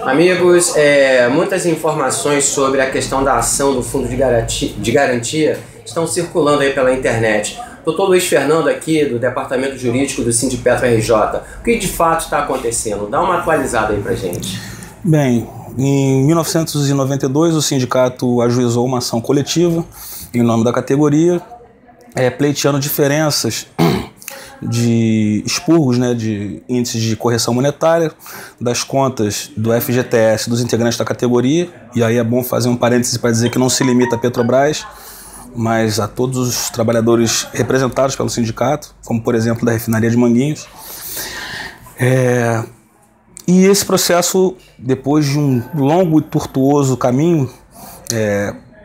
Amigos, muitas informações sobre a questão da ação do Fundo de Garantia estão circulando aí pela internet. Doutor Luiz Fernando aqui, do Departamento Jurídico do Sindipetro RJ. O que de fato está acontecendo? Dá uma atualizada aí pra gente. Bem, em 1992 o sindicato ajuizou uma ação coletiva em nome da categoria, pleiteando diferenças de expurgos, de índices de correção monetária, das contas do FGTS dos integrantes da categoria, e aí é bom fazer um parêntese para dizer que não se limita a Petrobras, mas a todos os trabalhadores representados pelo sindicato, como por exemplo da refinaria de Manguinhos. E esse processo, depois de um longo e tortuoso caminho,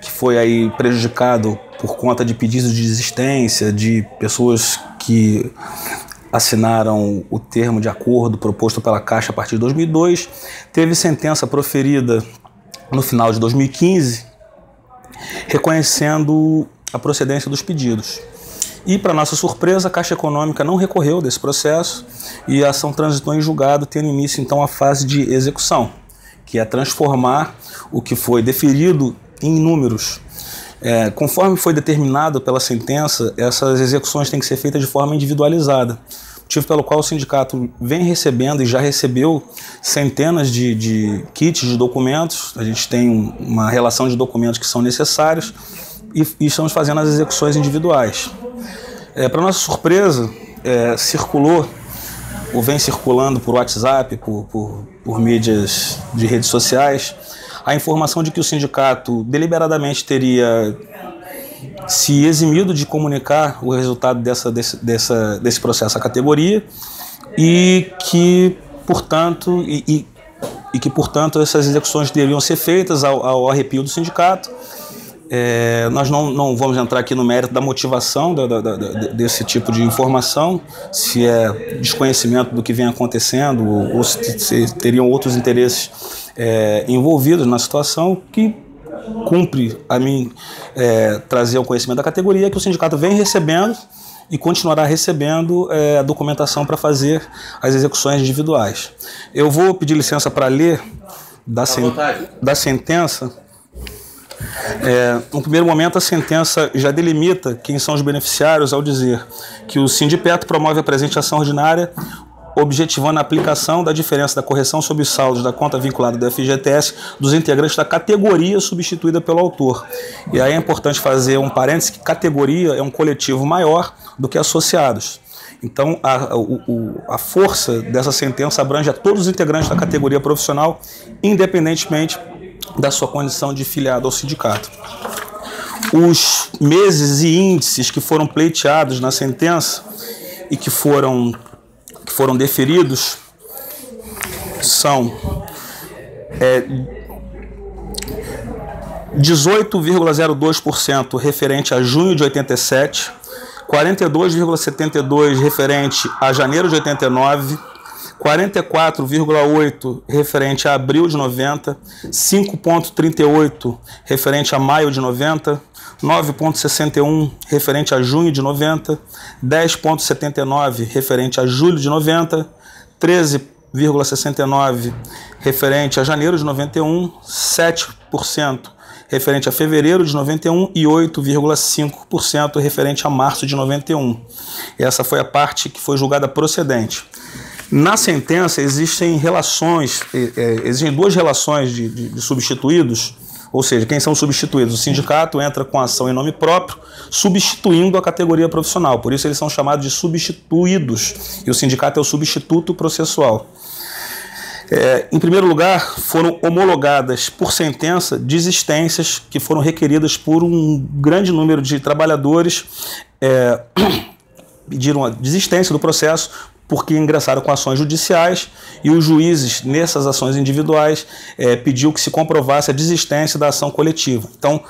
que foi aí prejudicado por conta de pedidos de desistência, de pessoas que assinaram o termo de acordo proposto pela Caixa a partir de 2002, teve sentença proferida no final de 2015, reconhecendo a procedência dos pedidos. E, para nossa surpresa, a Caixa Econômica não recorreu desse processo e a ação transitou em julgado, tendo início então a fase de execução, que é transformar o que foi deferido em números. Conforme foi determinado pela sentença, essas execuções têm que ser feitas de forma individualizada, motivo pelo qual o sindicato vem recebendo e já recebeu centenas de kits de documentos. A gente tem uma relação de documentos que são necessários e estamos fazendo as execuções individuais. Para nossa surpresa, circulou ou vem circulando por WhatsApp, por mídias de redes sociais, a informação de que o sindicato deliberadamente teria se eximido de comunicar o resultado desse processo à categoria e que, portanto, essas execuções deveriam ser feitas ao arrepio do sindicato. Nós não vamos entrar aqui no mérito da motivação desse tipo de informação, se é desconhecimento do que vem acontecendo ou se teriam outros interesses envolvidos na situação, que cumpre a mim trazer ao conhecimento da categoria que o sindicato vem recebendo e continuará recebendo a documentação para fazer as execuções individuais. Eu vou pedir licença para ler da sentença. No primeiro momento, a sentença já delimita quem são os beneficiários ao dizer que o Sindipetro promove a presente ação ordinária objetivando a aplicação da diferença da correção sobre os saldos da conta vinculada do FGTS dos integrantes da categoria substituída pelo autor. E aí é importante fazer um parênteses que categoria é um coletivo maior do que associados. Então, a força dessa sentença abrange a todos os integrantes da categoria profissional, independentemente da sua condição de filiado ao sindicato. Os meses e índices que foram pleiteados na sentença e que foram deferidos são 18,02% referente a junho de 87, 42,72% referente a janeiro de 89, 44,8% referente a abril de 90, 5,38% referente a maio de 90, 9,61% referente a junho de 90, 10,79% referente a julho de 90, 13,69% referente a janeiro de 91, 7% referente a fevereiro de 91 e 8,5% referente a março de 91. Essa foi a parte que foi julgada procedente. Na sentença existem duas relações de substituídos, ou seja, quem são substituídos? O sindicato entra com ação em nome próprio, substituindo a categoria profissional, por isso eles são chamados de substituídos, e o sindicato é o substituto processual. Em primeiro lugar, foram homologadas por sentença desistências que foram requeridas por um grande número de trabalhadores, pediram a desistência do processo porque ingressaram com ações judiciais, e os juízes, nessas ações individuais, pediu que se comprovasse a desistência da ação coletiva. Então,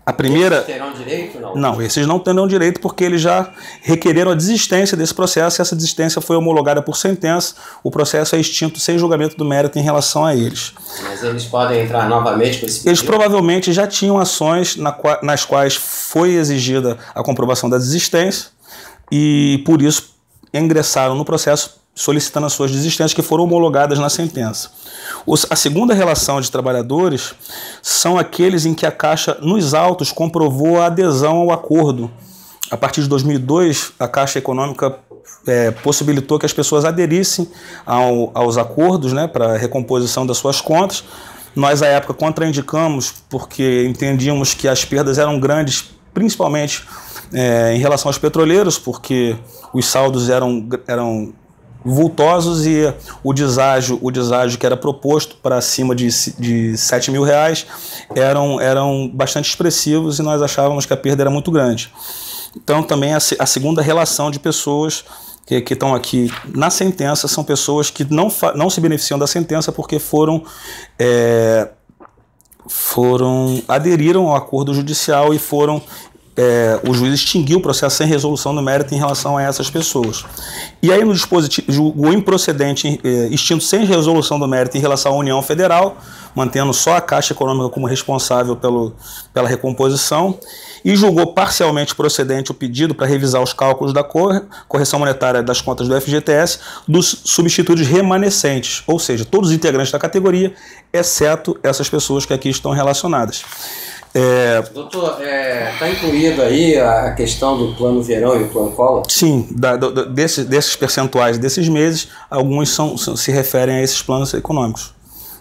a primeira... Esses terão direito, não? Não, esses não terão direito porque eles já requereram a desistência desse processo e essa desistência foi homologada por sentença. O processo é extinto sem julgamento do mérito em relação a eles. Mas eles podem entrar novamente com esse pedido? Eles provavelmente já tinham ações nas quais foi exigida a comprovação da desistência e, por isso, ingressaram no processo solicitando as suas desistências, que foram homologadas na sentença. A segunda relação de trabalhadores são aqueles em que a Caixa, nos autos, comprovou a adesão ao acordo. A partir de 2002, a Caixa Econômica possibilitou que as pessoas aderissem aos acordos, né, para a recomposição das suas contas. Nós, à época, contraindicamos porque entendíamos que as perdas eram grandes, principalmente em relação aos petroleiros, porque os saldos eram vultosos e o deságio que era proposto para acima de R$7 mil eram bastante expressivos e nós achávamos que a perda era muito grande. Então, também a segunda relação de pessoas que estão aqui na sentença são pessoas que não se beneficiam da sentença porque aderiram ao acordo judicial e o juiz extinguiu o processo sem resolução no mérito em relação a essas pessoas. E aí no dispositivo julgou improcedente, extinto sem resolução do mérito em relação à União Federal, mantendo só a Caixa Econômica como responsável pela recomposição, e julgou parcialmente procedente o pedido para revisar os cálculos da correção monetária das contas do FGTS dos substitutos remanescentes, ou seja, todos os integrantes da categoria, exceto essas pessoas que aqui estão relacionadas. Doutor, está incluído aí a questão do plano verão e o plano Collor? Sim, desses percentuais desses meses, alguns se referem a esses planos econômicos.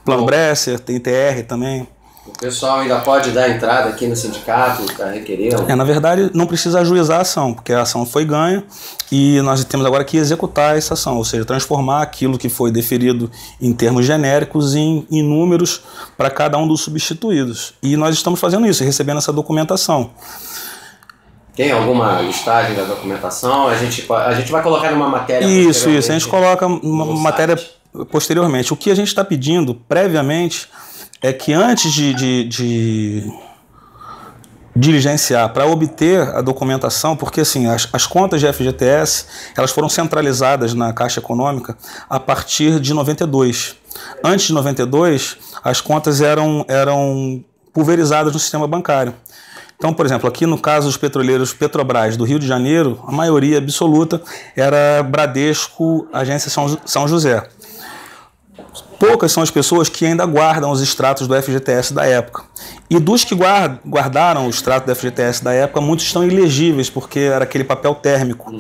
Plano Bresser, tem TR também. O pessoal ainda pode dar entrada aqui no sindicato para requerer? Na verdade, não precisa ajuizar a ação, porque a ação foi ganha e nós temos agora que executar essa ação, ou seja, transformar aquilo que foi deferido em termos genéricos em números para cada um dos substituídos. E nós estamos fazendo isso, recebendo essa documentação. Tem alguma listagem da documentação? A gente vai colocar numa matéria? Isso, a gente coloca uma matéria posteriormente. O que a gente está pedindo previamente é que antes de diligenciar para obter a documentação, porque assim, as contas de FGTS elas foram centralizadas na Caixa Econômica a partir de 92. Antes de 92, as contas eram pulverizadas no sistema bancário. Então, por exemplo, aqui no caso dos petroleiros Petrobras do Rio de Janeiro, a maioria absoluta era Bradesco, Agência São José. Poucas são as pessoas que ainda guardam os extratos do FGTS da época. E dos que guardaram o extrato do FGTS da época, muitos estão ilegíveis, porque era aquele papel térmico.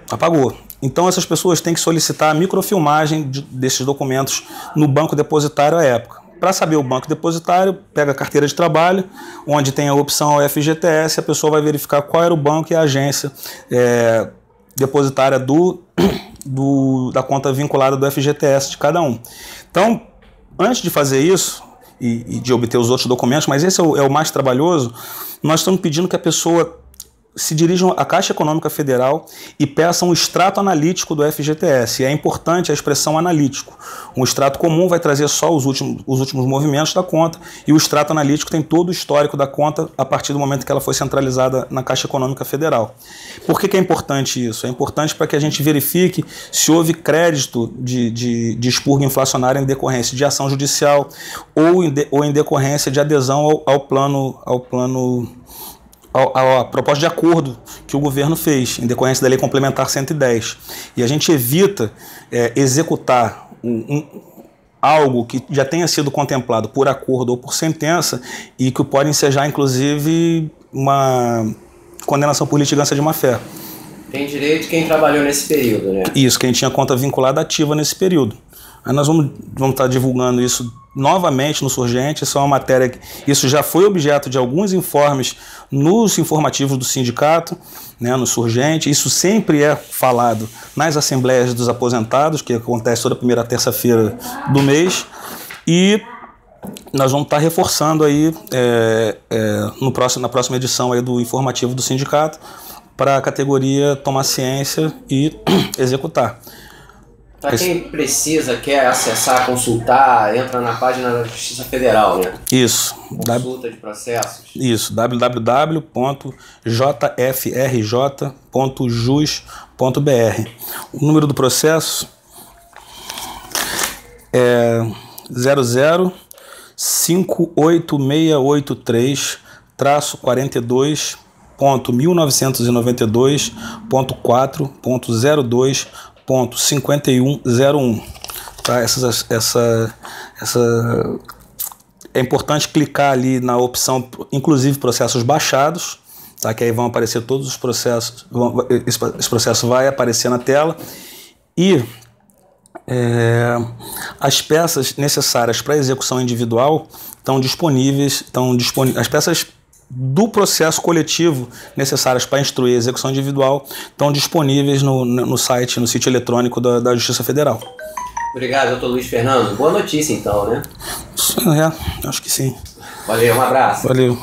Apagou. Então essas pessoas têm que solicitar a microfilmagem desses documentos no banco depositário à época. Para saber o banco depositário, pega a carteira de trabalho, onde tem a opção FGTS, a pessoa vai verificar qual era o banco e a agência depositária da conta vinculada do FGTS de cada um. Então, antes de fazer isso e de obter os outros documentos, mas esse é o mais trabalhoso, nós estamos pedindo que a pessoa se dirijam à Caixa Econômica Federal e peçam um extrato analítico do FGTS. E é importante a expressão analítico. Um extrato comum vai trazer só os últimos movimentos da conta e o extrato analítico tem todo o histórico da conta a partir do momento que ela foi centralizada na Caixa Econômica Federal. Por que é importante isso? É importante para que a gente verifique se houve crédito de expurgo inflacionário em decorrência de ação judicial ou em decorrência de adesão a proposta de acordo que o governo fez em decorrência da Lei Complementar 110. E a gente evita executar algo que já tenha sido contemplado por acordo ou por sentença e que pode ensejar, inclusive, uma condenação por litigância de má-fé. Tem direito quem trabalhou nesse período, né? Isso, quem tinha conta vinculada ativa nesse período. Aí nós vamos estar divulgando isso novamente no Surgente. Isso é uma matéria isso já foi objeto de alguns informes nos informativos do sindicato, né, no Surgente. Isso sempre é falado nas assembleias dos aposentados, que acontece toda primeira terça-feira do mês. E nós vamos estar reforçando aí na próxima edição aí do informativo do sindicato para a categoria tomar ciência e executar. Para quem precisa, quer acessar, consultar, entra na página da Justiça Federal, né? Isso. Consulta de processos. Isso, www.jfrj.jus.br. O número do processo é 00588683-42.1992.4.02 2.5101. Tá? É importante clicar ali na opção, inclusive processos baixados, tá? Que aí vão aparecer todos os processos, esse processo vai aparecer na tela, e as peças necessárias para execução individual estão disponíveis, as peças do processo coletivo necessárias para instruir a execução individual estão disponíveis no sítio eletrônico da Justiça Federal. Obrigado, doutor Luiz Fernando. Boa notícia então, né? Acho que sim. Valeu, um abraço. Valeu.